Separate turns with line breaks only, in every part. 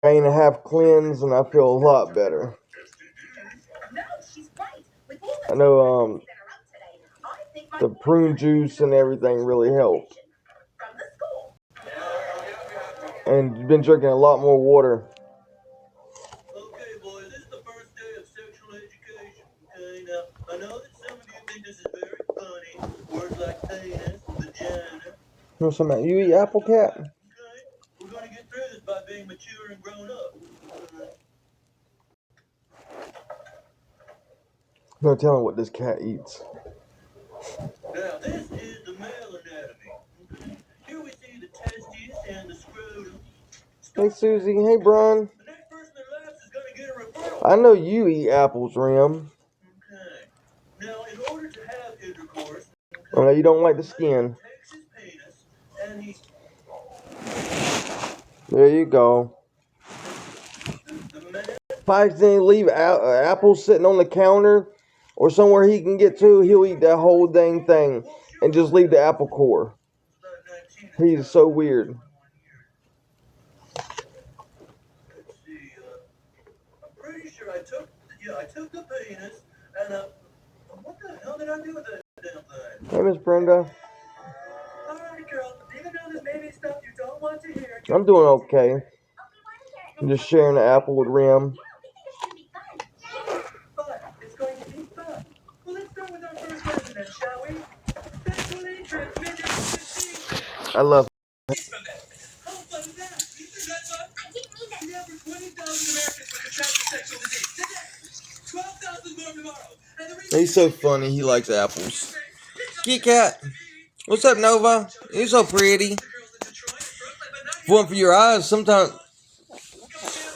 and a half cleanse, and I feel a lot better. I know the prune juice and everything really helped. And you've been drinking a lot more water.
Okay, boys, this is the first day of sexual education. Okay, now, I know that some of you think this is very funny. Words like penis, vagina.
You know something? You eat apple, cat?
Okay, we're going to get through this by being mature and grown up.
No telling what this cat eats.
Now, this is the male anatomy. Okay? Here we see the testes and the scrotum.
Hey, Susie. Hey, Brian.
The next person that laughs is going to get a referral.
I know you eat apples, Rim.
Okay. Now, in order to have intercourse,
Oh, no, you don't like the skin.
takes his penis and he.
There you go. If I accidentally leave apples sitting on the counter or somewhere he can get to, he'll eat that whole dang thing and just leave the apple core. He's so weird.
Let's see, I'm pretty sure I took the penis and what the hell did I do with that damn thing?
Hey, Miss Brenda.
Alright, girl, even though this may be stuff you don't want to hear.
I'm doing okay. I'm just sharing the apple with Rim.
But it's going to be fun. Well, let's start with our first resident, shall we? Sexually transmitted disease.
I love it.
How fun is that? You think that's fun? I didn't mean that. Never 20,000 Americans with contracted sexual disease. Today, 12,000 more tomorrow.
He's so funny. He likes apples. Kit Kat. What's up, Nova? You're so pretty. One for your eyes. Sometimes,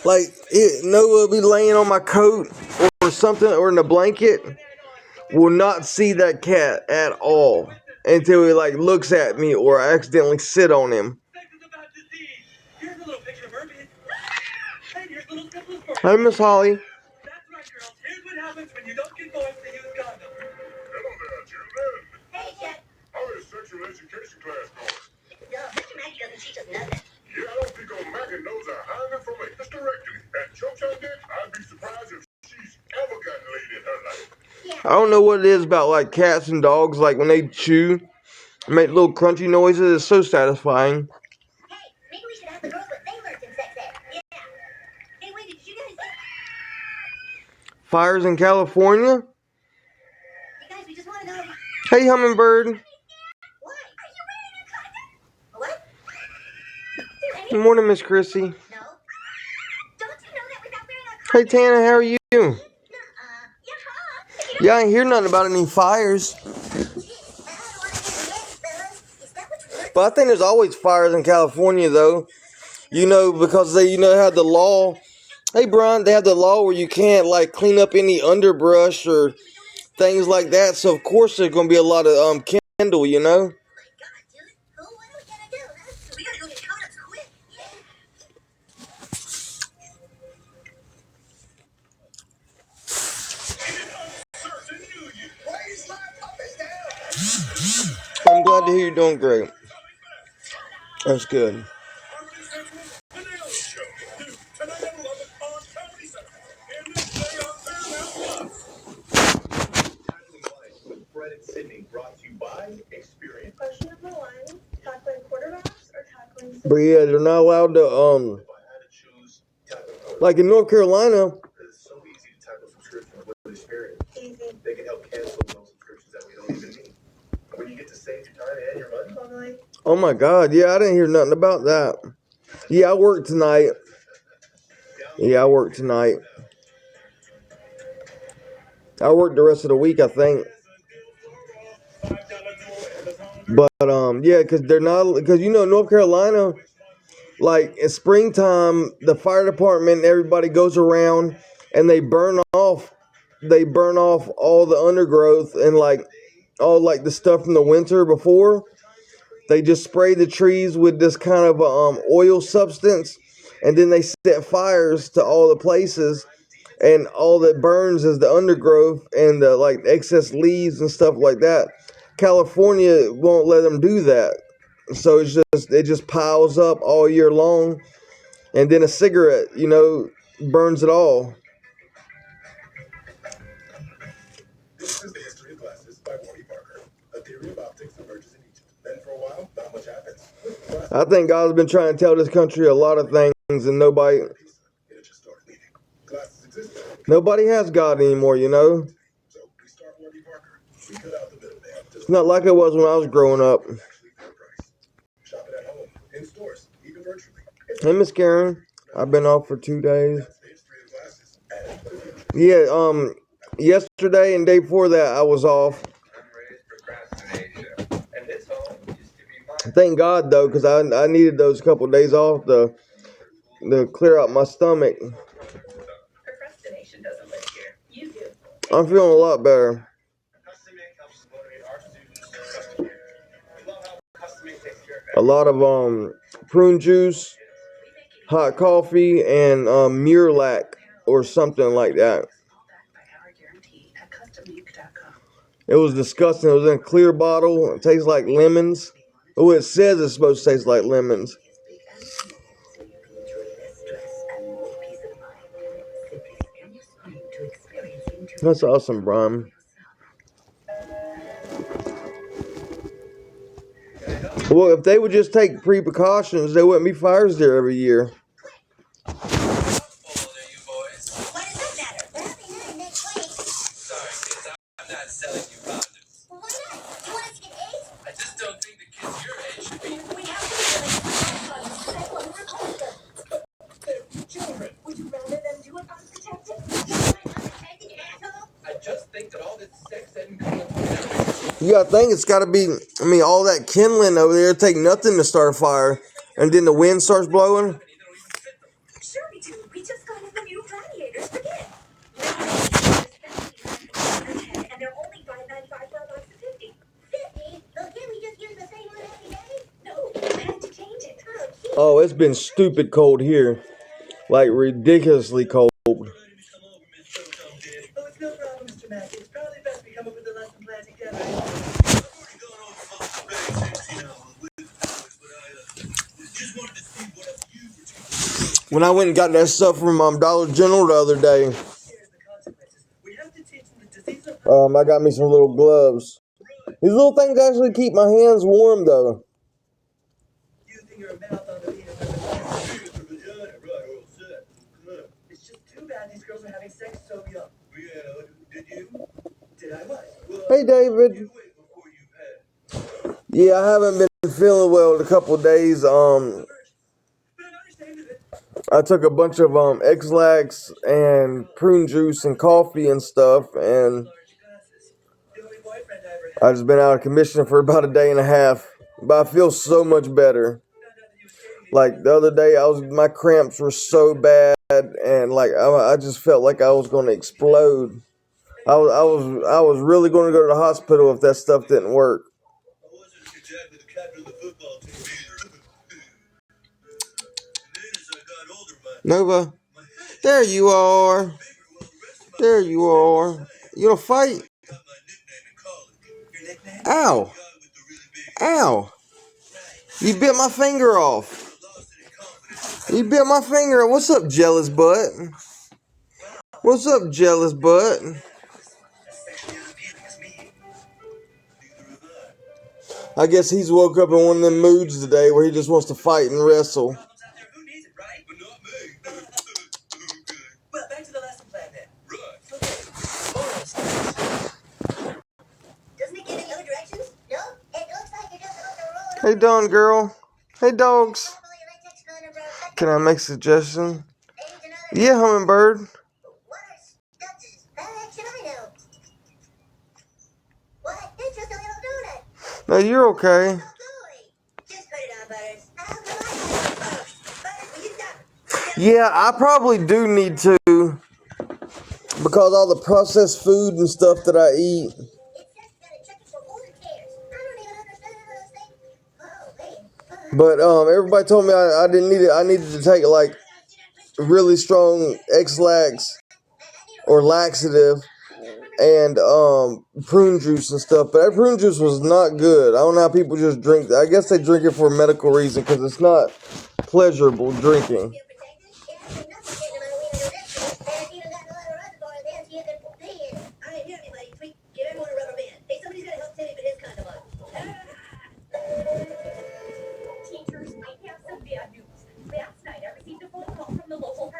like, Nova will be laying on my coat or something, or in a blanket. Will not see that cat at all until he, like, looks at me or I accidentally sit on him. Hi, Miss Holly.
That's right, girls. Here's what happens when you don't get boys to use condoms.
Hello there, children.
Hey, Chet.
How is sexual education class going?
No, Mr. Mackey doesn't teach us nothing.
Yeah, I don't think old Maggie knows a hanging from a hysterectomy. And choke on dick, I'd be surprised if she's ever gotten laid in her life.
I don't know what it is about, like, cats and dogs, like, when they chew, make little crunchy noises. It's so satisfying.
Hey, maybe we should ask the girls what they learned in sex ed. Yeah. Hey, wait, did you guys...
Fires in California?
Hey, guys, we just want to know...
Hey, Hummingbird.
What? Are you wearing a condom? What?
Good morning, Miss Chrissy.
No. Don't you know that without wearing a
Hey,
condom...
Tana, how are you?
Yeah,
Yeah, I ain't hear nothing about any fires. But I think there's always fires in California, though. You know, because they, have the law. Hey, Brian, they have the law where you can't, like, clean up any underbrush or things like that. So, of course, there's going to be a lot of candle, you know. I'm glad to hear you're doing great. That's good. But yeah, they're not allowed to, like in North Carolina.
It's so easy to tackle subscriptions with Spirit. They can help cancel those subscriptions that we don't even need. When you get to save your time and your money.
Oh my God, yeah, I didn't hear nothing about that. Yeah, I work tonight. I work the rest of the week, I think. But yeah, because North Carolina, like in springtime, the fire department, everybody goes around and they burn off all the undergrowth and all the stuff from the winter before. They just spray the trees with this kind of oil substance, and then they set fires to all the places, and all that burns is the undergrowth and the excess leaves and stuff like that. California won't let them do that, so it just piles up all year long, And then a cigarette, burns it all.
This is the history of glasses by Warby Parker. A theory of optics emerges in Egypt. Then for a while, not much happens.
I think God's been trying to tell this country a lot of things, and nobody
It just started leaving. Glasses existed.
nobody has God anymore,
So we start Warby Parker. We cut out the middleman.
It's not like it was when I was growing up.
Actually fair price. Shop it at home, in stores, even virtually.
Hey, Miss Karen, I've been off for 2 days.
That's the history of glasses and the future.
Yeah, yesterday and day before that I was off. Thank God though, because I needed those couple days off to clear out my stomach.
Procrastination doesn't live here. You do.
I'm feeling a lot better. A lot of prune juice, hot coffee, and Murlac or something like that. It was disgusting. It was in a clear bottle. It tastes like lemons. Oh, it says it's supposed to taste like lemons. That's awesome, Brian. Well, if they would just take precautions, there wouldn't be fires there every year.
Why does that matter? That'll be 9 next week.
Sorry, kids, I'm not selling you condoms.
Well, why not? You want us to get AIDS?
I just don't think the kids your age should be.
We have to be willing to buy condoms. That's what we're culture.
They're children.
Would you rather them do it unprotected? You want unprotected, you asshole?
I just think that all this sex ed and college.
You gotta think it's gotta be, all that kindling over there take nothing to start a fire. And then the wind starts blowing.
Sure we do. We just got the new gladiators. Forget. And they're only $5.95 for a box of 50. 50? Well, can't we just use the same one every day? No, I had to change it. Oh, cute.
Oh, it's been stupid cold here. Like ridiculously cold.
Oh, it's no problem, Mr. Mackey. It's probably best we come up with a lesson plan together. I've already gone over most of the basics, with the boys, but I just wanted to see what else you were teaching.
When I went and got that stuff from Dollar General the other day,
Here's the consequences. We have to teach them the disease of
I got me some little gloves. These little things actually keep my hands warm though.
using your mouth on the penis of the vagina, right, oral sex. It's just too bad these girls are having sex so young. Yeah, did you? Did I what? Well,
Hey David.
you wait before you've had.
Yeah, I haven't been feeling well in a couple of days.
But I understand it.
I took a bunch of X-Lax and prune juice and coffee and stuff, and
Large glasses. The only boyfriend I ever had.
I just been out of commission for about a day and a half. But I feel so much better.
Found out that he was dating me.
Like the other day, my cramps were so bad, and like I just felt like I was going to explode. I was really going to go to the hospital if that stuff didn't work.
I wasn't exactly the captain of the football team either. And then as I got older,
Nova,
my head
there you are.
bigger while the rest of my
There you are. You gonna fight?
got my nickname in college. Your nickname?
Ow!
The guy with the really big
Ow! You bit my finger off.
lost it in confidence.
You bit my finger. What's up, jealous butt? What's up, jealous butt?
Especially as appealing as me. Neither have I.
I guess he's woke up in one of them moods today where he just wants to fight and wrestle.
Problems out there, who needs it, right? But not me. Okay. Well, back to the lesson plan then. Right. Okay. Oral sex.
Doesn't it give any other directions? No? It looks like you're just about to roll it
Hey, Dawn girl. Hey, dogs.
Hopefully your latex gun, bro.
Can I make a suggestion?
Ain't another
Yeah, hummingbird.
worse. Ducks. How should I know? What? It's just a little donut.
No, you're okay.
Oh, boy. Just put it on, Butters. How come I have Butters? Butters, will you stop?
Yeah, I probably do need to, because all the processed food and stuff that I eat.
It says you gotta check it for older cares. I don't even understand how those things. Oh, man.
But everybody told me I didn't need it. I needed to take like really strong X-Lax or laxative and prune juice and stuff. But that prune juice was not good. I don't know how people just drink. I guess they drink it for a medical reason because it's not pleasurable drinking.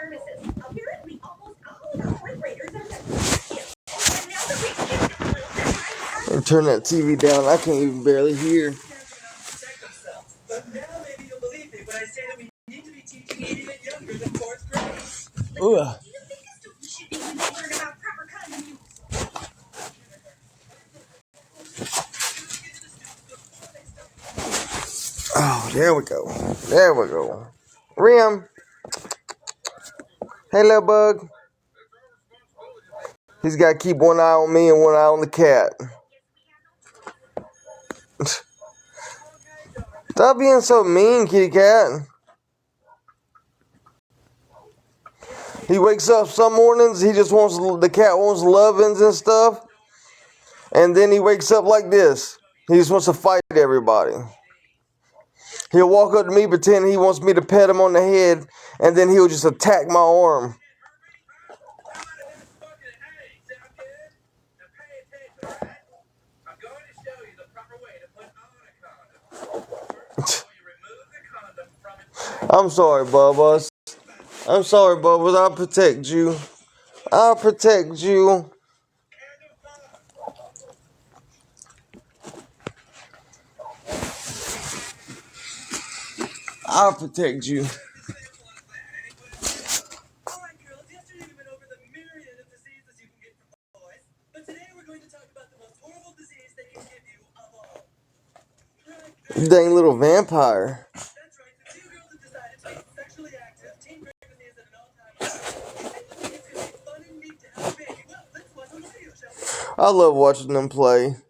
services. Apparently, almost all of our refrigerators are defective. And now the rich kids are losing
And turn that TV down. I can't even barely hear.
Protect themselves. But now maybe you'll believe me when I say that we need to be teaching even younger than 4th grade.
Ugh.
Do you think a student should be able to learn about proper condom use?
Oh, there we go. There we go. Rim. Hey, little bug. He's got to keep one eye on me and one eye on the cat. Stop being so mean, kitty cat. He wakes up some mornings, he just wants, the cat wants lovins and stuff. And then he wakes up like this. He just wants to fight everybody. He'll walk up to me, pretend he wants me to pet him on the head, and then he'll just attack my arm. I'm sorry, Bubba. I'm sorry, Bubba. I'll protect you. I'll protect you. I'll protect you.
Alright, girls, yesterday we went over the myriad of diseases you can get from boys. But today we're going to talk about the most horrible disease they can give you of all.
Dang little vampire.
That's right, the two girls have decided to be sexually active. Team pregnancy is at an all-time high. They think it's going to be fun and neat to have a baby. Well, let's watch on the video, shall we?
I love watching them play.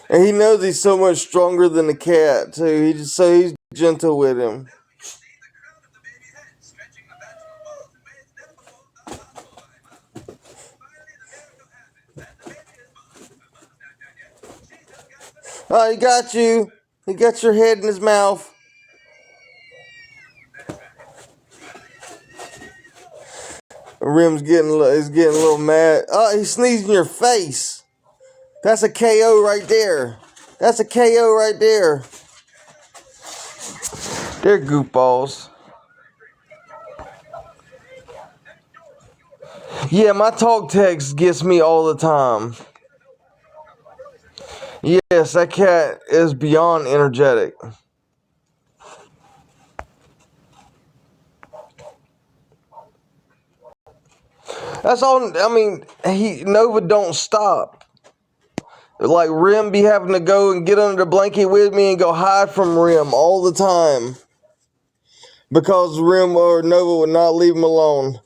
And he knows he's so much stronger than the cat too. He's gentle with him. Oh, he got you. He got your head in his mouth. Rim's getting a little mad. Oh, he sneezed in your face. That's a KO right there. That's a KO right there. They're goofballs. Yeah, my talk text gets me all the time. Yes, that cat is beyond energetic. That's all. I mean, Nova don't stop. Like Rim be having to go and get under the blanket with me and go hide from Rim all the time because Rim or Nova would not leave him alone.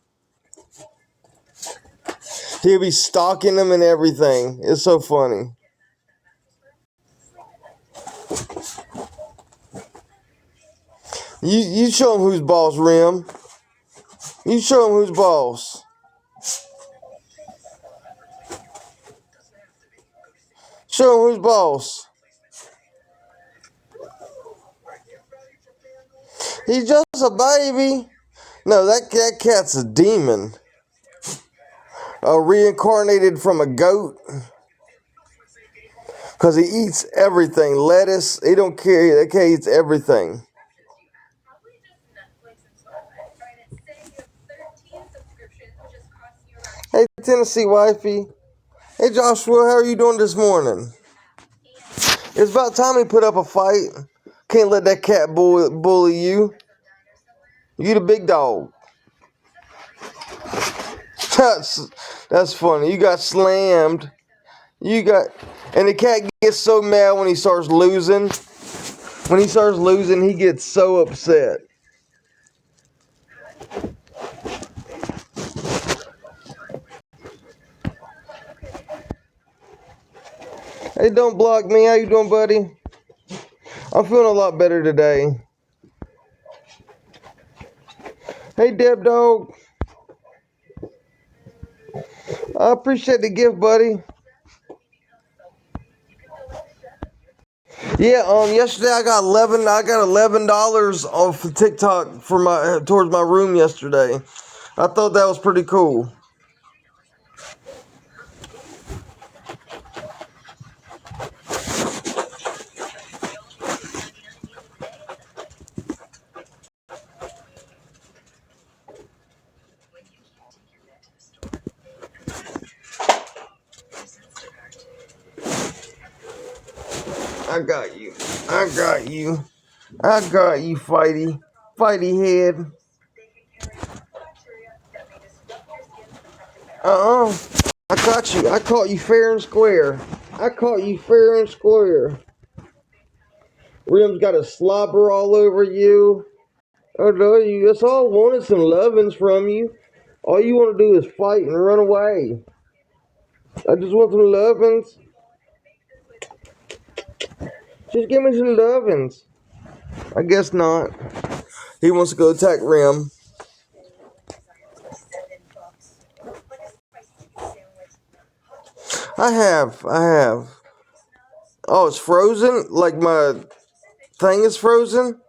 He'll be stalking him and everything. It's so funny. You show him who's boss, Rim. You show him who's boss. Show him who's boss. He's just a baby. No, that cat's a demon. Reincarnated from a goat. Because he eats everything. Lettuce. He don't care. That cat eats everything. Hey, Tennessee wifey. Hey, Joshua, how are you doing this morning? It's about time he put up a fight. Can't let that cat bully you. You the big dog. That's funny. You got slammed. And the cat gets so mad when he starts losing. When he starts losing, he gets so upset. Hey, don't block me. How you doing, buddy? I'm feeling a lot better today. Hey, Deb Dog. I appreciate the gift, buddy. Yeah, yesterday I got $11 off TikTok for towards my room yesterday. I thought that was pretty cool. I got you. I got you. I got you, Fighty. Fighty head. I caught you. I caught you fair and square. I caught you fair and square. Rim's got a slobber all over you. Oh no, you just all wanted some lovins from you. All you want to do is fight and run away. I just want some lovins. Just give me some lovins. I guess not. He wants to go attack Rim. I have. Oh, it's frozen? Like my thing is frozen?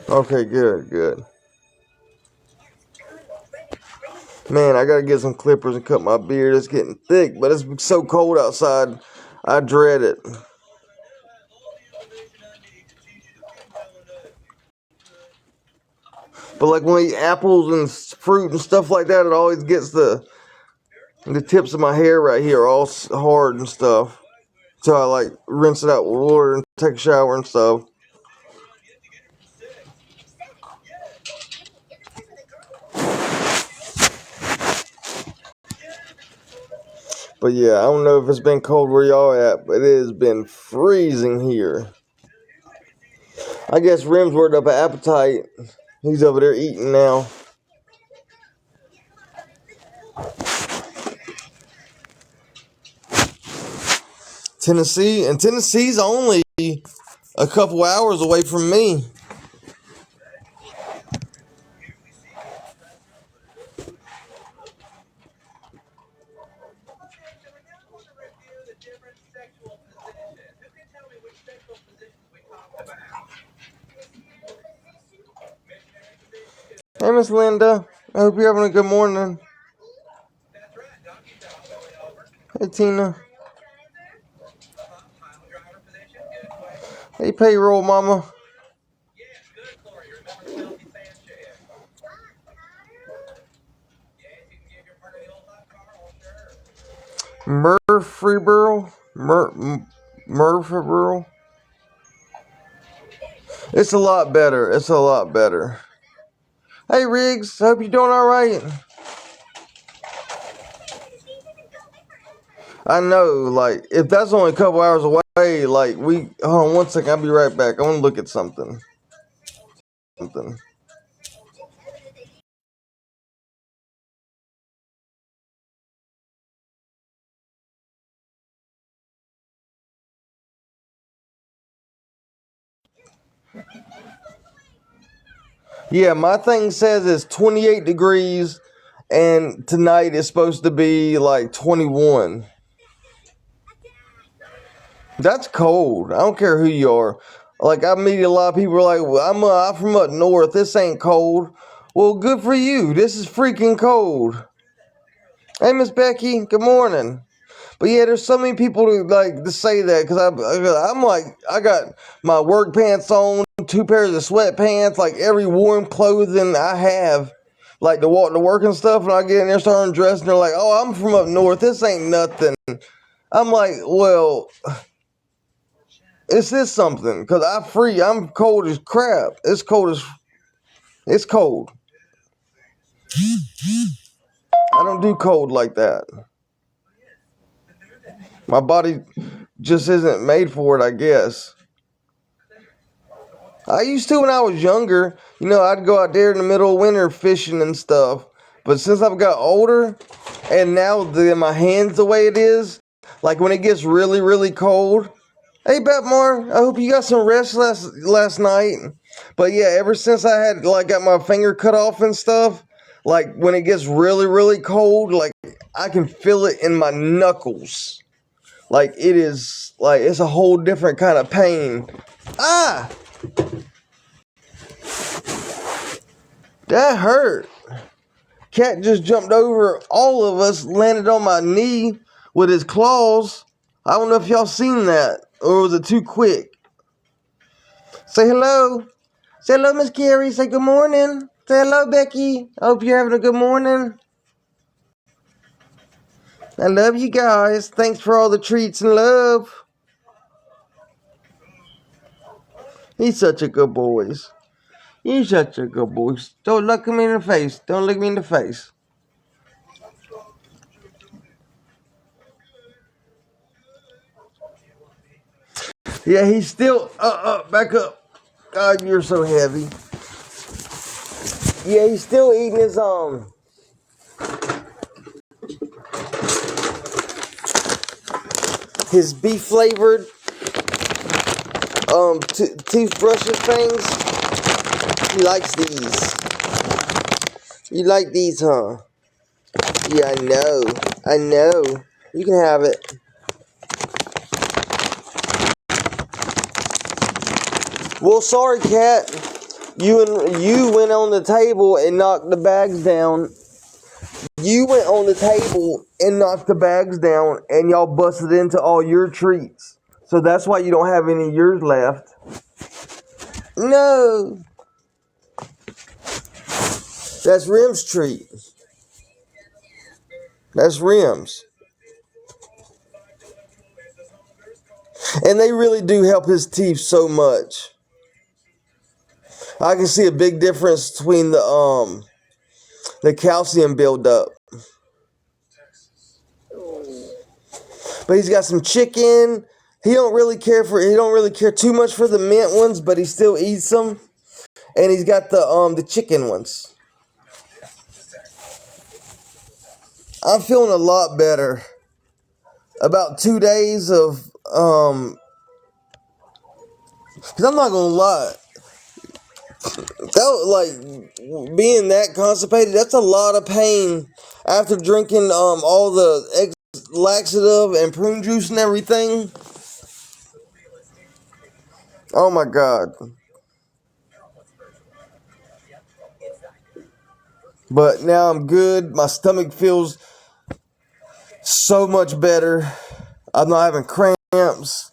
Okay, good. Man, I gotta get some clippers and cut my beard. It's getting thick, but it's so cold outside. I dread it. But like when I eat apples and fruit and stuff like that, it always gets the tips of my hair right here all hard and stuff. So I like rinse it out with water and take a shower and stuff. But yeah, I don't know if it's been cold where y'all at, but it has been freezing here. I guess Rim's worked up an appetite. He's over there eating now. Tennessee's only a couple hours away from me. Hey, Miss Linda. I hope you're having a good morning. Hey, Tina. Hey, payroll mama. Murfreesboro. Murfreesboro. It's a lot better. Hey, Riggs. Hope you're doing all right. I know, like, if that's only a couple hours away, like, hold on one second, I'll be right back. I want to look at something. Yeah, my thing says it's 28 degrees, and tonight it's supposed to be, like, 21. That's cold. I don't care who you are. Like, I meet a lot of people like, well, I'm from up north. This ain't cold. Well, good for you. This is freaking cold. Hey, Miss Becky. Good morning. But yeah, there's so many people who like to say that because I'm like, I got my work pants on, 2 pairs of sweatpants, like every warm clothing I have, like to walk to work and stuff. And I get in there, start undressing. They're like, oh, I'm from up north. This ain't nothing. I'm like, well, this is something because I'm cold as crap. It's cold. I don't do cold like that. My body just isn't made for it, I guess. I used to when I was younger. You know, I'd go out there in the middle of winter fishing and stuff. But since I've got older, and now my hand's the way it is, like when it gets really, really cold. Hey, Betmar, I hope you got some rest last night. But yeah, ever since I had got my finger cut off and stuff, like when it gets really, really cold, like I can feel it in my knuckles. Like it is it's a whole different kind of pain. Ah! That hurt. Cat just jumped over all of us, landed on my knee with his claws. I don't know if y'all seen that, or was it too quick? Say hello. Say hello, Miss Carrie. Say good morning. Say hello, Becky. I hope you're having a good morning. I love you guys. Thanks for all the treats and love. He's such a good boy. He's such a good boy. Don't look me in the face. Don't look me in the face. Yeah, he's still back up. God, you're so heavy. Yeah, he's still eating his beef flavored toothbrushes things. He likes these. You like these, huh? Yeah, I know. I know. You can have it. Well, sorry, Cat. You went on the table and knocked the bags down. You went on the table and knocked the bags down, and y'all busted into all your treats. So that's why you don't have any of yours left. No, that's Rim's treat. That's Rim's. And they really do help his teeth so much. I can see a big difference between the calcium buildup. But he's got some chicken. He don't really care too much for the mint ones, but he still eats them. And he's got the chicken ones. I'm feeling a lot better. About 2 days of because I'm not gonna lie, that like being that constipated, that's a lot of pain after drinking all the laxative and prune juice and everything. Oh my god. But now I'm good. My stomach feels so much better. I'm not having cramps.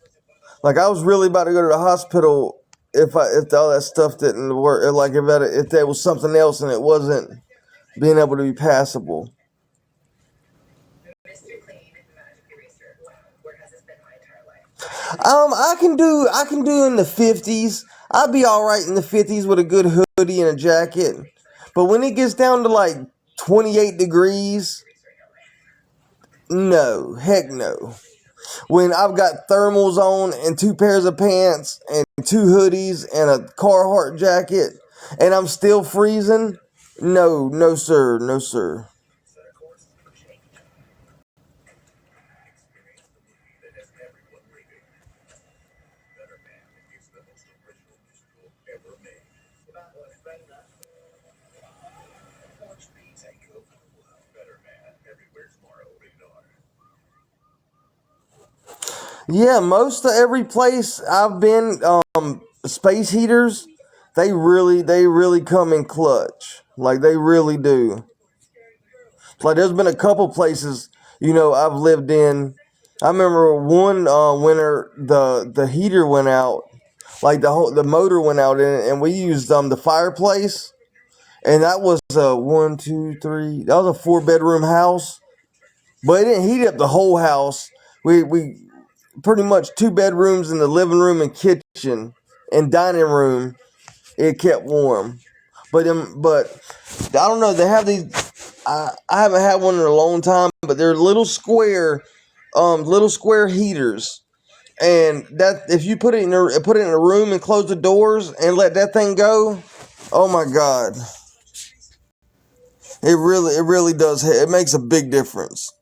Like I was really about to go to the hospital if all that stuff didn't work. Like if there was something else and it wasn't being able to be passable. I can do in the 50s. I'd be all right in the 50s with a good hoodie and a jacket. But when it gets down to like 28 degrees, no, heck no. When I've got thermals on and 2 pairs of pants and 2 hoodies and a Carhartt jacket and I'm still freezing, no sir, no sir. Yeah, most of every place I've been, space heaters, they really come in clutch. Like they really do. Like there's been a couple places, I've lived in. I remember one winter the heater went out, like the motor went out in it, and we used the fireplace, and that was a 1, 2, 3. That was a 4-bedroom house, but it didn't heat up the whole house. We pretty much 2 bedrooms in the living room and kitchen and dining room. It kept warm, but I don't know. They have these. I haven't had one in a long time, but they're little square heaters, and that if you put it in a room and close the doors and let that thing go, oh my god, it really does. It makes a big difference.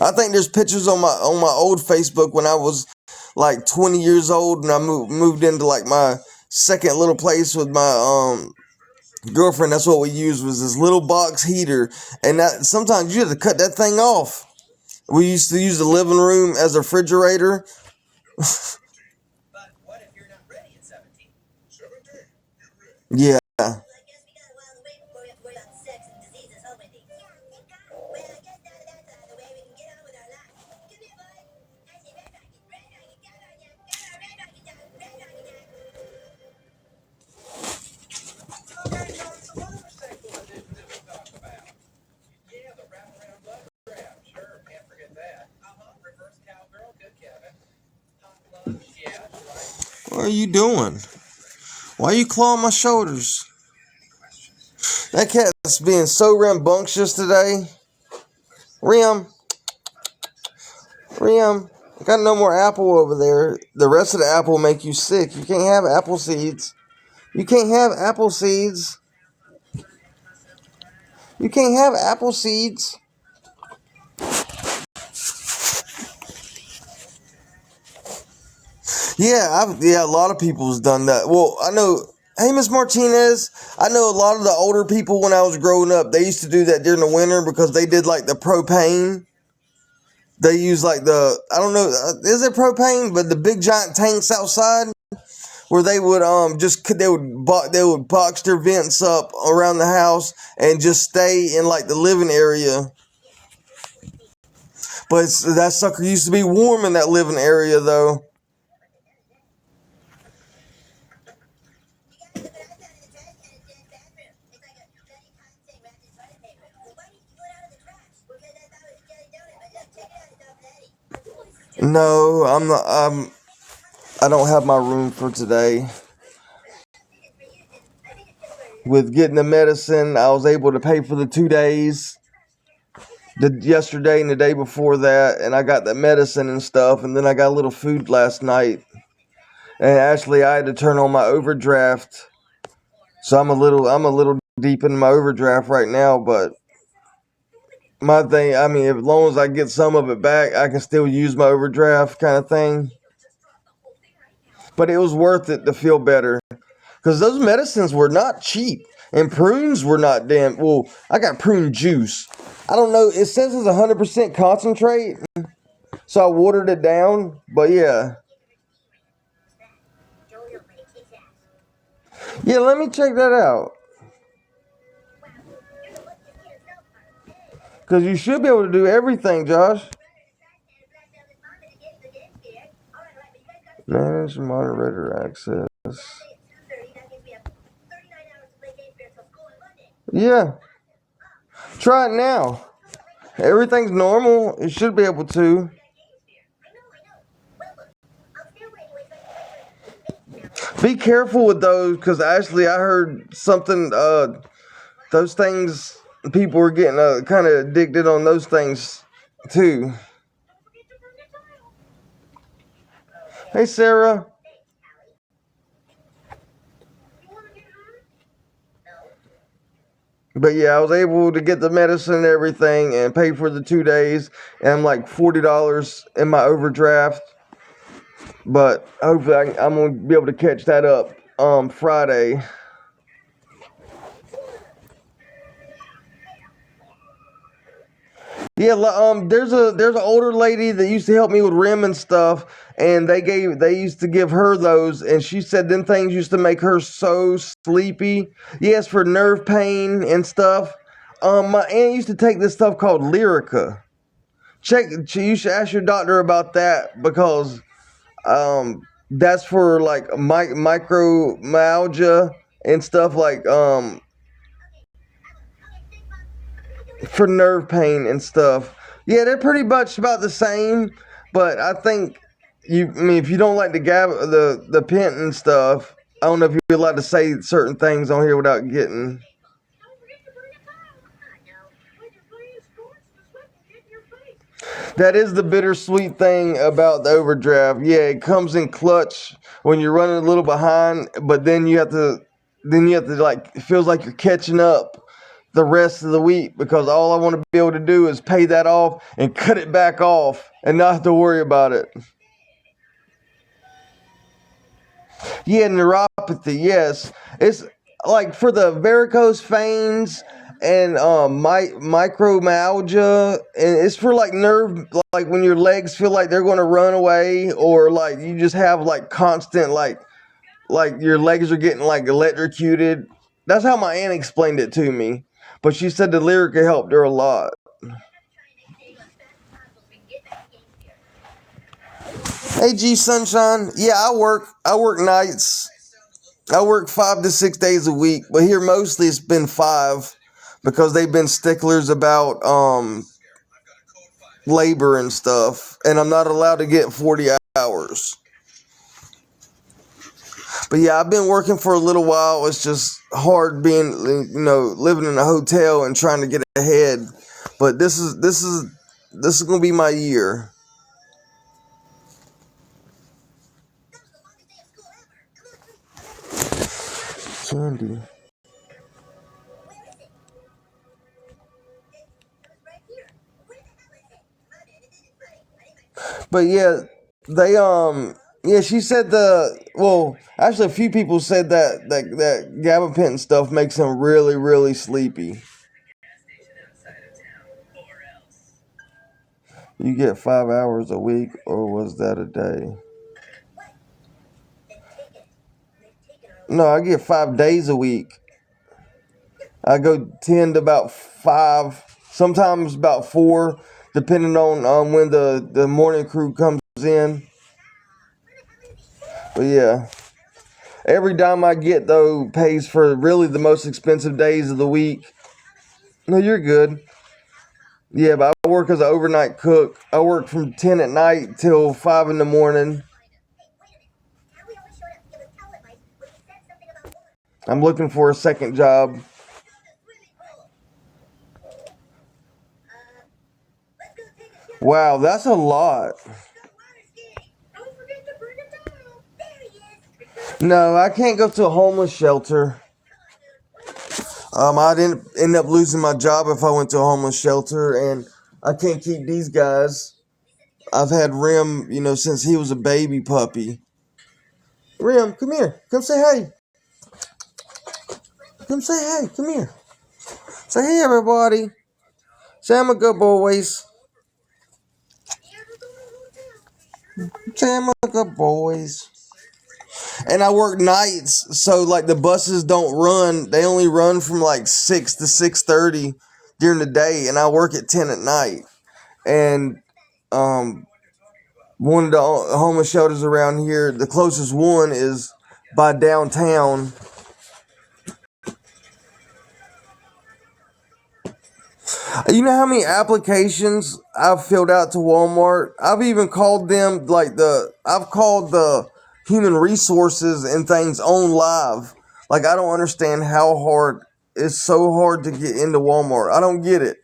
I think there's pictures on my old Facebook when I was like 20 years old and I moved into like my second little place with my girlfriend. That's what we used, was this little box heater, and that sometimes you had to cut that thing off. We used to use the living room as a refrigerator. Yeah. What are you doing? Why are you clawing my shoulders? That cat's being so rambunctious today. Rim. Got no more apple over there. The rest of the apple will make you sick. You can't have apple seeds. You can't have apple seeds. You can't have apple seeds. Yeah, a lot of people's done that. Well, I know. Hey, Miss Martinez, I know a lot of the older people when I was growing up, they used to do that during the winter because they did like the propane. They use like I don't know, is it propane? But the big giant tanks outside where they would they would box their vents up around the house and just stay in like the living area. But that sucker used to be warm in that living area though. No, I'm not. I don't have my room for today. With getting the medicine, I was able to pay for the 2 days. Yesterday and the day before that, and I got the medicine and stuff, and then I got a little food last night. And actually, I had to turn on my overdraft, so I'm a little deep in my overdraft right now. But my thing, I mean, as long as I get some of it back, I can still use my overdraft kind of thing. But it was worth it to feel better. Because those medicines were not cheap. And prunes were not damn... Well, I got prune juice. I don't know. It says it's 100% concentrate. So I watered it down. But yeah. Yeah, let me check that out. Because you should be able to do everything, Josh. Manage moderator access. Yeah. Try it now. Everything's normal. You should be able to. Be careful with those, because actually I heard something, those things, people were getting kind of addicted on those things too. Hey, Sarah. But yeah, I was able to get the medicine and everything and pay for the 2 days. And I'm like $40 in my overdraft. But hopefully I'm going to be able to catch that up Friday. Yeah, there's an older lady that used to help me with rim and stuff, and they used to give her those, and she said them things used to make her so sleepy. Yes, for nerve pain and stuff. My aunt used to take this stuff called Lyrica. You should ask your doctor about that, because that's for like micromyalgia and stuff, like for nerve pain and stuff. Yeah, they're pretty much about the same, but I think if you don't like the pent and stuff, I don't know if you're allowed to say certain things on here without getting. That is the bittersweet thing about the overdraft. Yeah, it comes in clutch when you're running a little behind, but then you have to like, it feels like you're catching up the rest of the week, because all I want to be able to do is pay that off and cut it back off and not have to worry about it. Yeah, neuropathy, yes. It's like for the varicose veins and micromyalgia, and it's for like nerve, like when your legs feel like they're going to run away, or like you just have like constant like your legs are getting like electrocuted. That's how my aunt explained it to me. But she said the Lyrica helped her a lot. Hey, G Sunshine. Yeah, I work nights. I work 5 to 6 days a week, but here mostly it's been 5, because they've been sticklers about labor and stuff, and I'm not allowed to get 40 hours. But yeah, I've been working for a little while. It's just hard being, living in a hotel and trying to get ahead. But this is gonna be my year. Candy. But yeah, they yeah, she said actually a few people said that gabapentin stuff makes them really, really sleepy. You get 5 hours a week, or was that a day? No, I get 5 days a week. I go 10 to about 5, sometimes about 4, depending on when the morning crew comes in. But yeah, every dime I get though pays for really the most expensive days of the week. No, you're good. Yeah, but I work as an overnight cook. I work from 10 at night till 5 in the morning. I'm looking for a second job. Wow, that's a lot. No, I can't go to a homeless shelter. I didn't end up losing my job if I went to a homeless shelter, and I can't keep these guys. I've had Rim, since he was a baby puppy. Rim, come here. Come say hey. Come say hey. Come here. Say hey, everybody. Say I'm a good boys. Say I'm a good boys. And I work nights, so like the buses don't run. They only run from like 6 to 6:30 during the day, and I work at 10 at night. And one of the homeless shelters around here, the closest one is by downtown. You know how many applications I've filled out to Walmart? I've even called them I've called the human resources and things on live. Like, I don't understand how hard it's so hard to get into Walmart. I don't get it.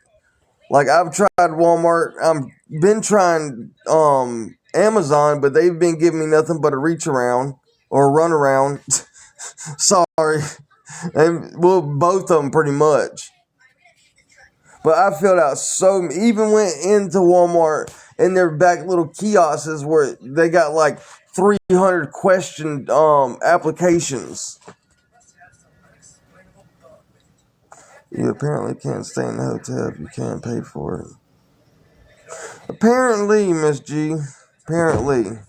Like, I've tried Walmart. I've been trying Amazon, but they've been giving me nothing but a reach around or a run around. Sorry. And, well, both of them pretty much. But I filled out even went into Walmart in their back little kiosks where they got like 300 question applications. You apparently can't stay in the hotel if you can't pay for it. Apparently, Miss G. Apparently.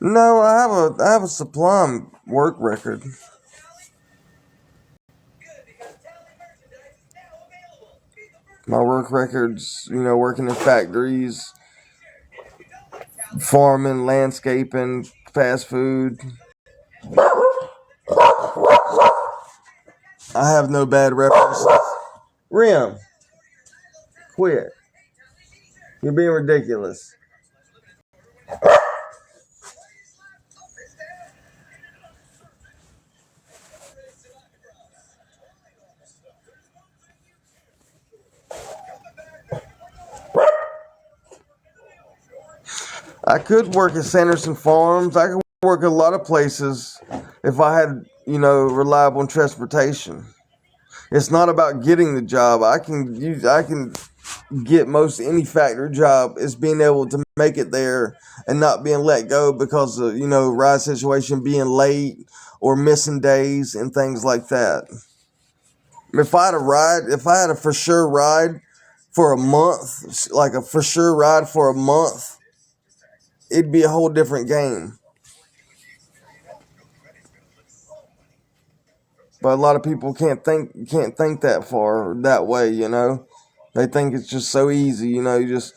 No, I have a Sublime work record. My work records, working in factories, farming, landscaping, fast food. I have no bad references. Rim, quit. You're being ridiculous. I could work at Sanderson Farms. I could work at a lot of places if I had, reliable transportation. It's not about getting the job. I can get most any factory job. It's being able to make it there and not being let go because of, ride situation being late or missing days and things like that. If I had a for sure ride for a month, like a for sure ride for a month, it'd be a whole different game. But a lot of people can't think that far that way, They think it's just so easy, you just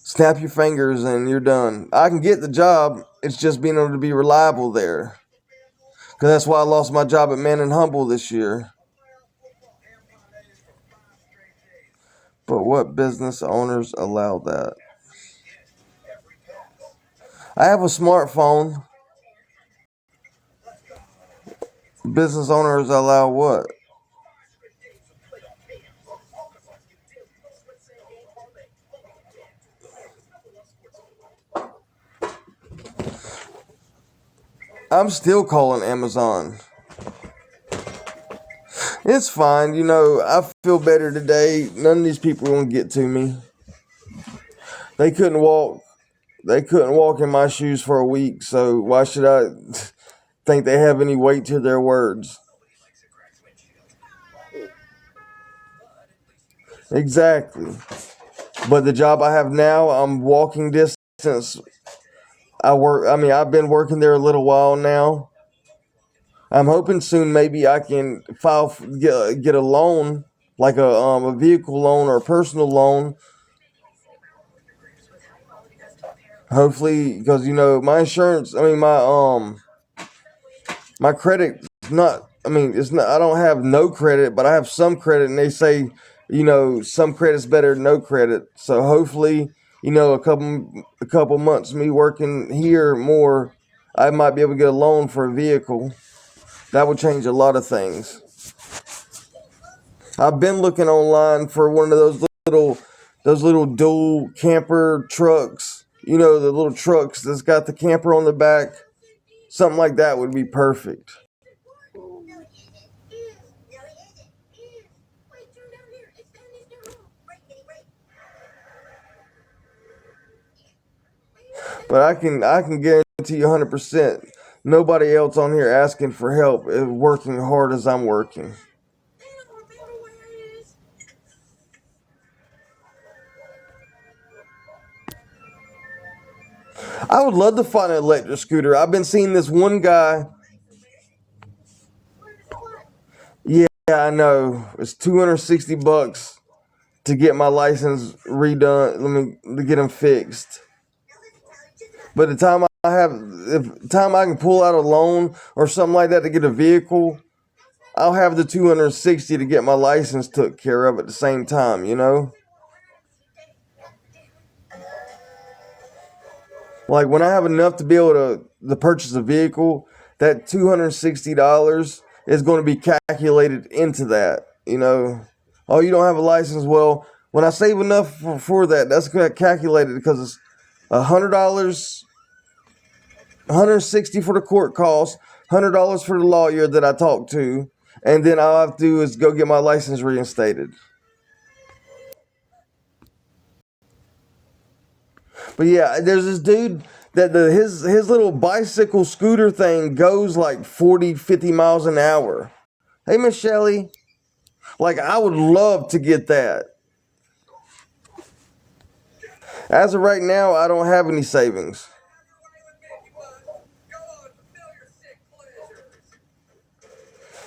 snap your fingers and you're done. I can get the job, it's just being able to be reliable there. Because that's why I lost my job at Man and Humble this year. But what business owners allow that? I have a smartphone. Business owners allow what? I'm still calling Amazon. It's fine. I feel better today. None of these people are going to get to me. They couldn't walk. They couldn't walk in my shoes for a week, so why should I think they have any weight to their words? Exactly. But the job I have now, I'm walking distance. I've been working there a little while now. I'm hoping soon maybe I can get a loan, like a vehicle loan or a personal loan. Hopefully, because my insurance, my credit not. It's not. I don't have no credit, but I have some credit, and they say, some credit's better than no credit. So hopefully, a couple months me working here more, I might be able to get a loan for a vehicle. That would change a lot of things. I've been looking online for one of those little dual camper trucks. The little trucks that's got the camper on the back. Something like that would be perfect. But I can guarantee you 100%. Nobody else on here asking for help is working hard as I'm working. I would love to find an electric scooter. I've been seeing this one guy. Yeah, I know. It's $260 to get my license redone. To get them fixed. But the time I can pull out a loan or something like that to get a vehicle, I'll have the 260 to get my license took care of at the same time. Like when I have enough to be able to purchase a vehicle, that $260 is going to be calculated into that. Oh, you don't have a license. Well, when I save enough for that, that's calculated because it's $100, 160 for the court costs, $100 for the lawyer that I talked to, and then all I have to do is go get my license reinstated. But yeah, there's this dude that his little bicycle scooter thing goes like 40, 50 miles an hour. Hey, Miss Shelley, like I would love to get that. As of right now, I don't have any savings.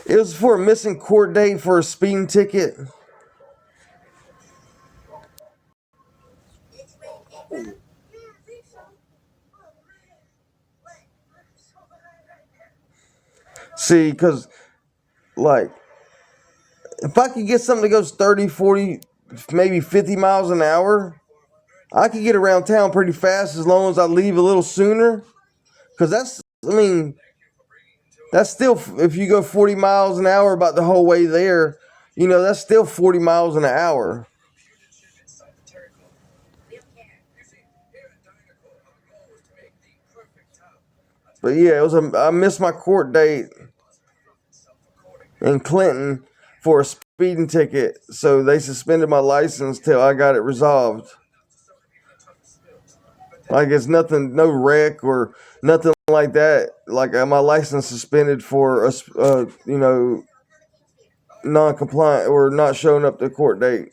It was for a missing court date for a speeding ticket. See, because, like, if I could get something that goes 30, 40, maybe 50 miles an hour, I could get around town pretty fast as long as I leave a little sooner. Because that's still, if you go 40 miles an hour about the whole way there, that's still 40 miles an hour. But yeah, I missed my court date in Clinton for a speeding ticket, so they suspended my license till I got it resolved. Like it's nothing, no wreck or nothing like that. Like my license suspended for non-compliant or not showing up to court date.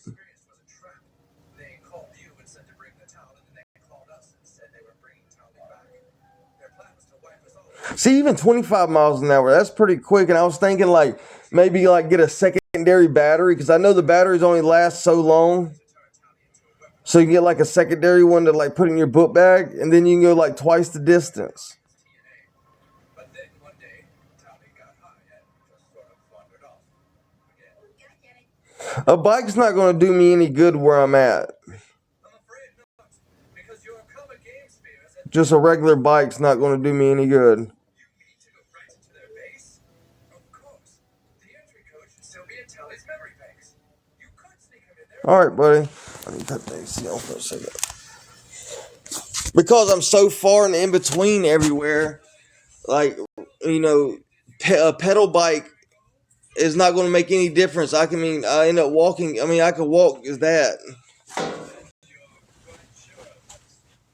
See, even 25 miles an hour, that's pretty quick. And I was thinking like maybe like get a secondary battery because I know the batteries only last so long. So you can get like a secondary one to like put in your book bag, and then you can go like twice the distance. A bike's not going to do me any good where I'm at.
I'm afraid not, because your comic game spheres and
Just a regular bike's not going to do me any good.
you mean to go right into their base? Of course. The entry code should still be in Tally's memory banks. You could sneak him in there.
All right, buddy. I need to cut the AC off for a second. Because I'm so far and in between everywhere, like, you know, a pedal bike is not going to make any difference. I end up walking. I mean, I could walk as that.
You're quite sure of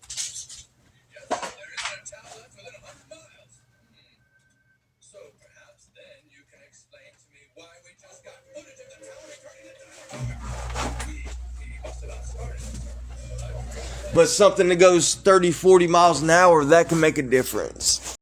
this. Yes, there isn't a town that's within 100 miles. So perhaps then you can explain to me why we just got footage of the town returning to dynamite. We must have outsmarted it.
But something that goes 30, 40 miles an hour, that can make a difference.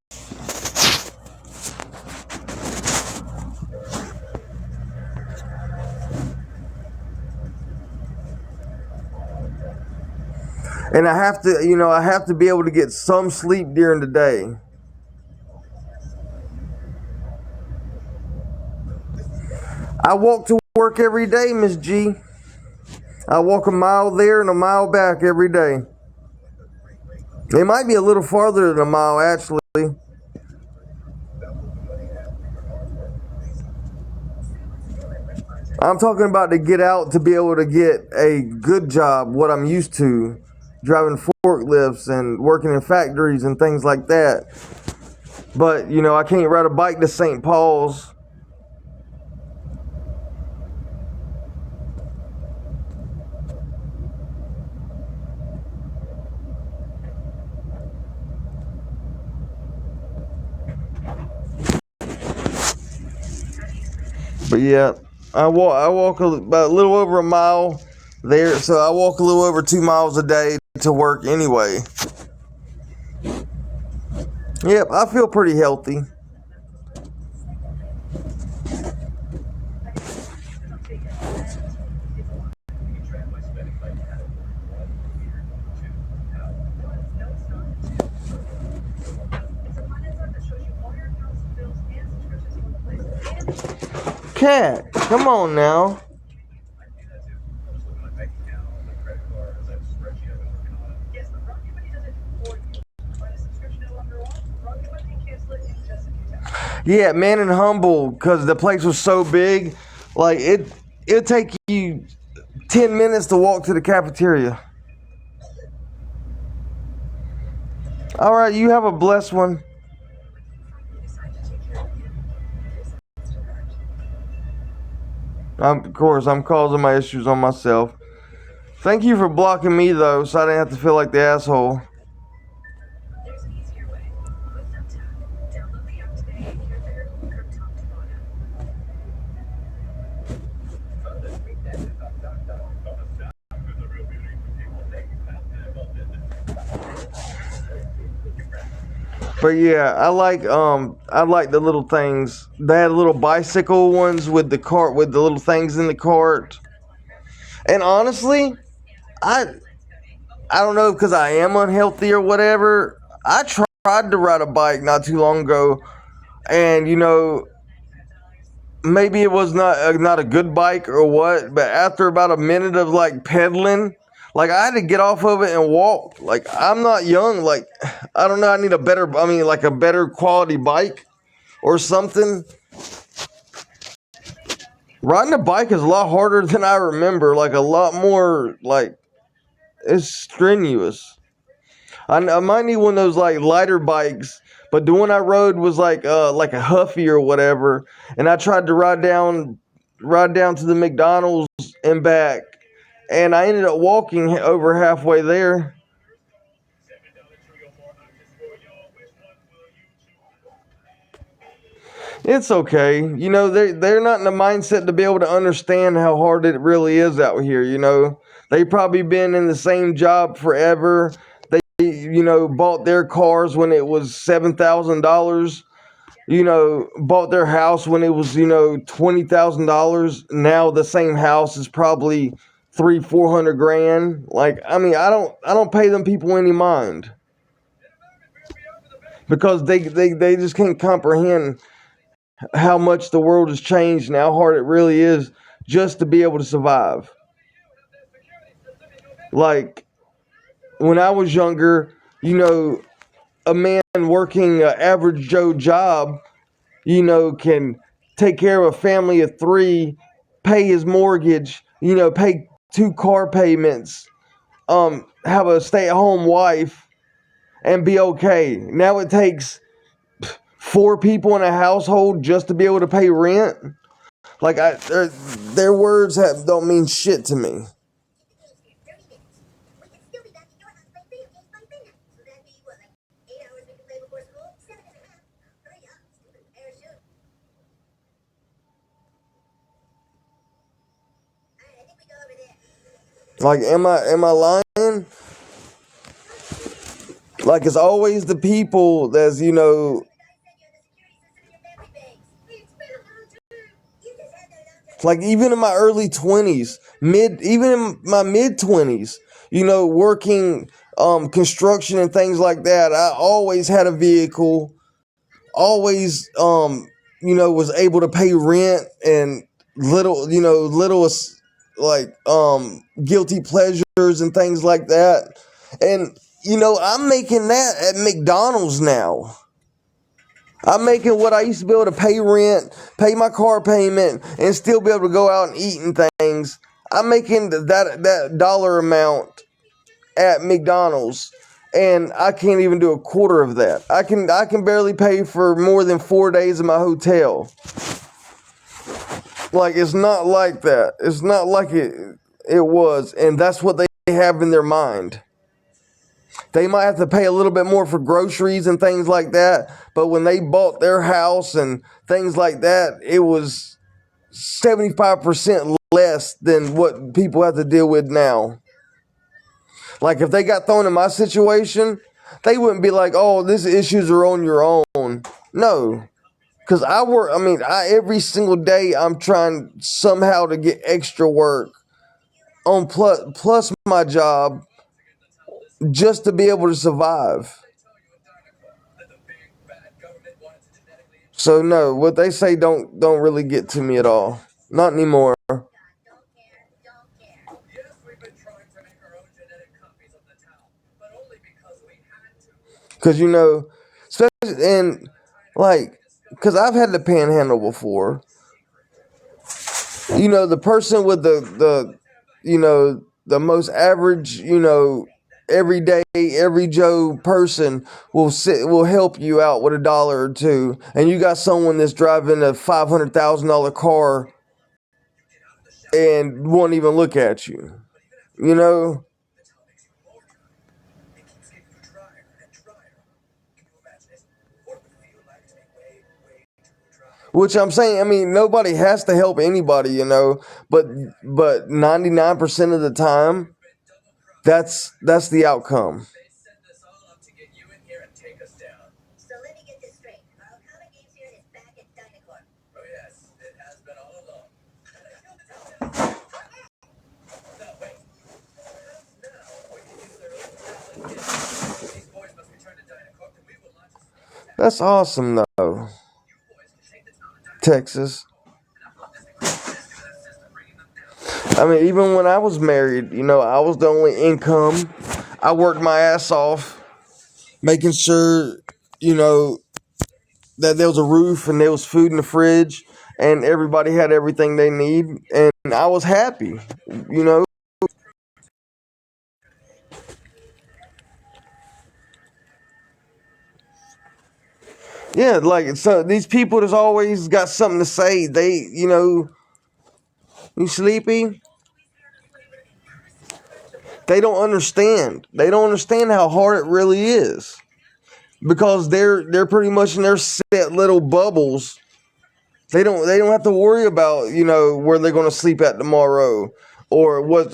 And I have to be able to get some sleep during the day. I walk to work every day, Miss G. I walk a mile there and a mile back every day. It might be a little farther than a mile, actually. I'm talking about to get out to be able to get a good job, what I'm used to, driving forklifts and working in factories and things like that. But, I can't ride a bike to St. Paul's. But yeah, I walk about a little over a mile there, so I walk a little over 2 miles a day to work anyway. Yep, I feel pretty healthy. Cat, come on now. Yeah, man and humble, because the place was so big, like it'd take you 10 minutes to walk to the cafeteria. All right, you have a blessed one. Of course, I'm causing my issues on myself. Thank you for blocking me, though, so I didn't have to feel like the asshole.
There's an easier way. With Thumbtack, download the app today and hear their from top to bottom.
But yeah, I like the little things. They had little bicycle ones with the cart with the little things in the cart. And honestly, I don't know, because I am unhealthy or whatever. I tried to ride a bike not too long ago, and maybe it was not a good bike or what, but after about a minute of like pedaling, like I had to get off of it and walk. Like, I'm not young. Like, I don't know. I need a better quality bike or something. Riding a bike is a lot harder than I remember. Like, a lot more, like, it's strenuous. I might need one of those like lighter bikes, but the one I rode was like a Huffy or whatever, and I tried to ride down to the McDonald's and back, and I ended up walking over halfway there. It's okay. They're not in the mindset to be able to understand how hard it really is out here. They probably been in the same job forever. Bought their cars when it was $7,000. Bought their house when it was, $20,000. Now the same house is probably 300-400 grand. Like, I mean, I don't pay them people any mind, because they just can't comprehend how much the world has changed and how hard it really is just to be able to survive. Like, when I was younger, a man working an average Joe job, can take care of a family of 3, pay his mortgage, pay 2 car payments, have a stay-at-home wife, and be okay. Now it takes 4 people in a household just to be able to pay rent. Like, their words don't mean shit to me. Like, am I lying? Like, it's always the people that's, like, even in my early 20s, even in my mid 20s, working construction and things like that, I always had a vehicle, always was able to pay rent and little like guilty pleasures and things like that. And I'm making that at McDonald's now. I'm making what I used to be able to pay rent, pay my car payment, and still be able to go out and eat and things. I'm making that dollar amount at McDonald's, and I can't even do a quarter of that. I can barely pay for more than 4 days in my hotel. Like, it's not like that. It's not like it was, and that's what they have in their mind. They might have to pay a little bit more for groceries and things like that, but when they bought their house and things like that, it was 75% less than what people have to deal with now. Like, if they got thrown in my situation, they wouldn't be like, oh, these issues are on your own. No. Because I work, every single day I'm trying somehow to get extra work on plus my job just to be able to survive. So no, what they say don't really get to me at all. Not anymore. Because especially because I've had the panhandle before. The person with the most average, every Joe person will help you out with $1 or $2, and you got someone that's driving a $500,000 car and won't even look at you. Which I'm saying, nobody has to help anybody, but 99% of the time, that's the outcome.
So let me get this straight. Our comic games here is back at Dynacorp.
Oh yes, it has been all along. No, wait. Now, we can use their own talent again. These boys must return to Dynacorp, and we will launch a sneak attack.
That's awesome, though. Texas. Even when I was married, I was the only income. I worked my ass off, making sure, that there was a roof and there was food in the fridge and everybody had everything they need. And I was happy, Yeah, like, so these people that's always got something to say, they, you sleepy? They don't understand. They don't understand how hard it really is. Because they're pretty much in their set little bubbles. They don't have to worry about, where they're gonna sleep at tomorrow, or what,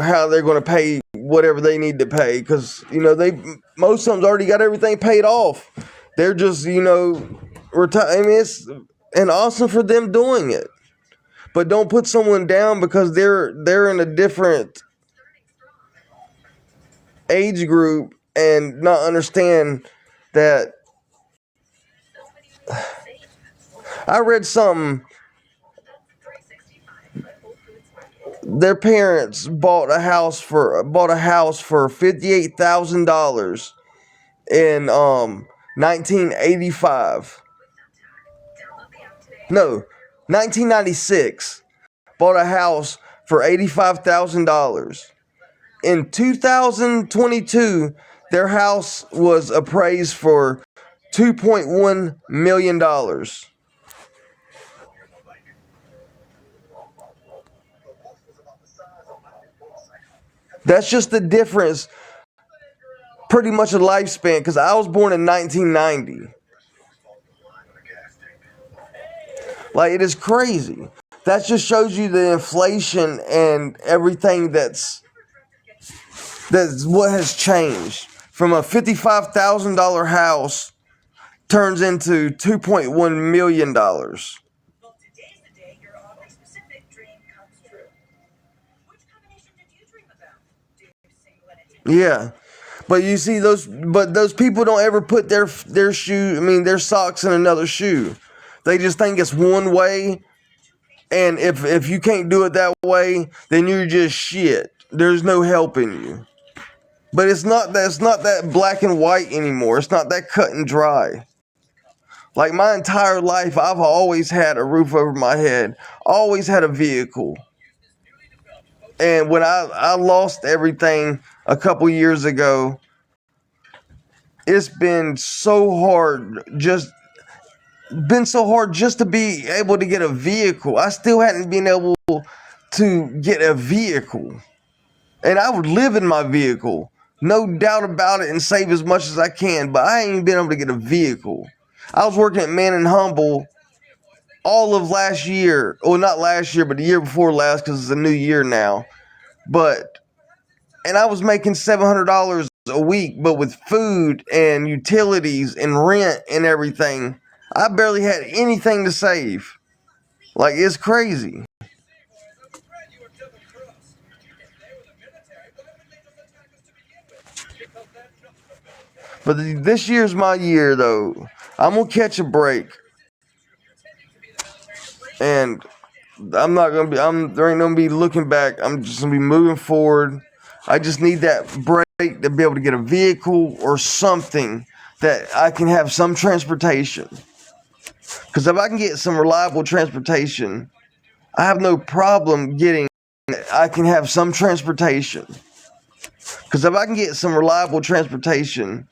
how they're gonna pay whatever they need to pay, because they most of them's already got everything paid off. They're just retire. It's and awesome for them doing it, but don't put someone down because they're in a different age group and not understand that. I read something their parents bought a house for $58,000 in 1985. No, 1996. Bought a house for $85,000. In 2022, their house was appraised for $2.1 million. That's just the difference, pretty much a lifespan, because I was born in 1990. Like, it is crazy. That just shows you the inflation and everything that's what has changed. From a $55,000 house turns into $2.1 million.
Well, today's the day your oddly specific dream comes true. Which combination did you dream about? Do single and
Yeah. But you see those people don't ever put their socks in another shoe. They just think it's one way, and if you can't do it that way, then you're just shit. There's no helping you. But it's not that black and white anymore. It's not that cut and dry. Like, my entire life, I've always had a roof over my head, always had a vehicle. And when I lost everything a couple years ago, it's been so hard just to be able to get a vehicle. I still hadn't been able to get a vehicle. And I would live in my vehicle, no doubt about it, and save as much as I can, but I ain't even been able to get a vehicle. I was working at Man and Humble all of last year. Well, not last year, but the year before last, because it's a new year now. And I was making $700 a week, but with food and utilities and rent and everything, I barely had anything to save. Like, it's crazy. But this year's my year, though. I'm gonna catch a break, and there ain't gonna be looking back. I'm just gonna be moving forward. I just need that break to be able to get a vehicle or something that I can have some transportation. Because if I can get some reliable transportation, I have no problem I can have some transportation. Because if I can get some reliable transportation,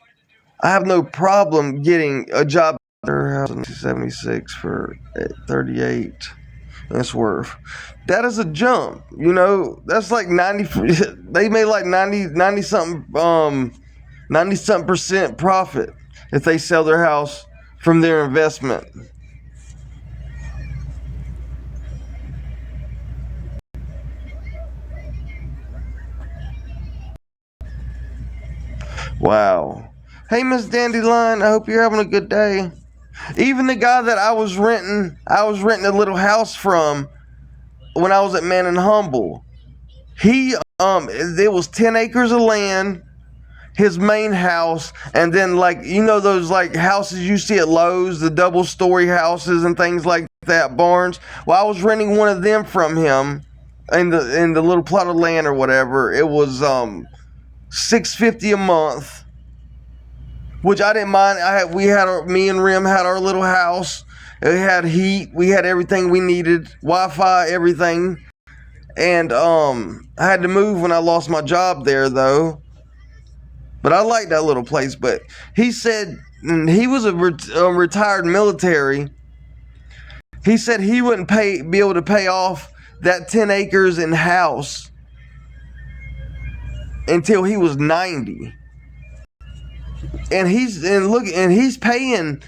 I have no problem getting a job. 76 for 38. That's worth. That is a jump. That's like 90. They made like 90 something percent profit if they sell their house from their investment. Wow. Hey, Miss Dandelion, I hope you're having a good day. Even the guy that I was renting a little house from when I was at Man and Humble. There was 10 acres of land, his main house, and then those like houses you see at Lowe's, the double story houses and things like that, barns. Well, I was renting one of them from him in the little plot of land or whatever. It was $650 a month. Which I didn't mind. Me and Rim had our little house. We had heat. We had everything we needed. Wi-Fi, everything. And I had to move when I lost my job there, though. But I liked that little place. But he said he was a retired military. He said he wouldn't be able to pay off that 10 acres and house until he was 90. And he's paying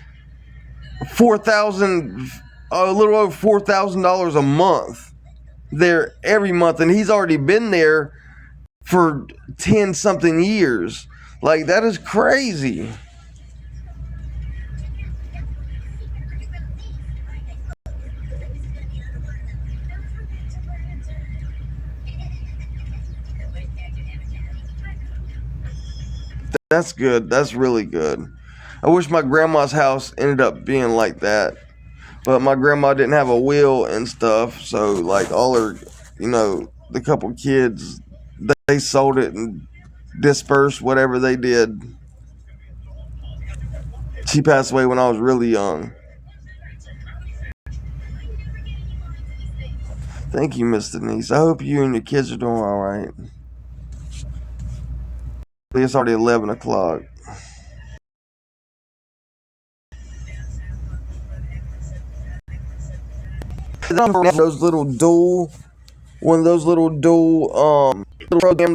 a little over $4,000 a month there every month, and he's already been there for 10 something years. Like, that is crazy. That's good. That's really good. I wish my grandma's house ended up being like that. But my grandma didn't have a will and stuff. So, like, all her, the couple kids. They sold it and dispersed whatever they did. She passed away when I was really young. Thank you, Miss Denise. I hope you and your kids are doing all right. It's already 11 o'clock. Those little dual, one of those little dual program.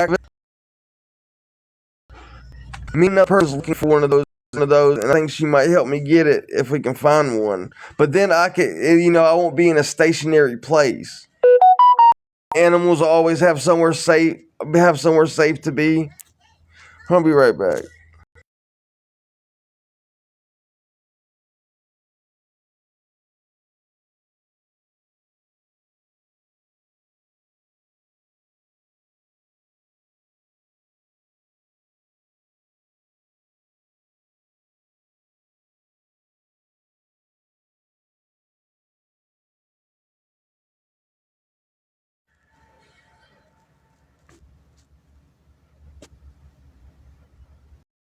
Me and that person's looking for one of those, and I think she might help me get it if we can find one. But then I won't be in a stationary place. Animals always have somewhere safe to be. I'll be right back.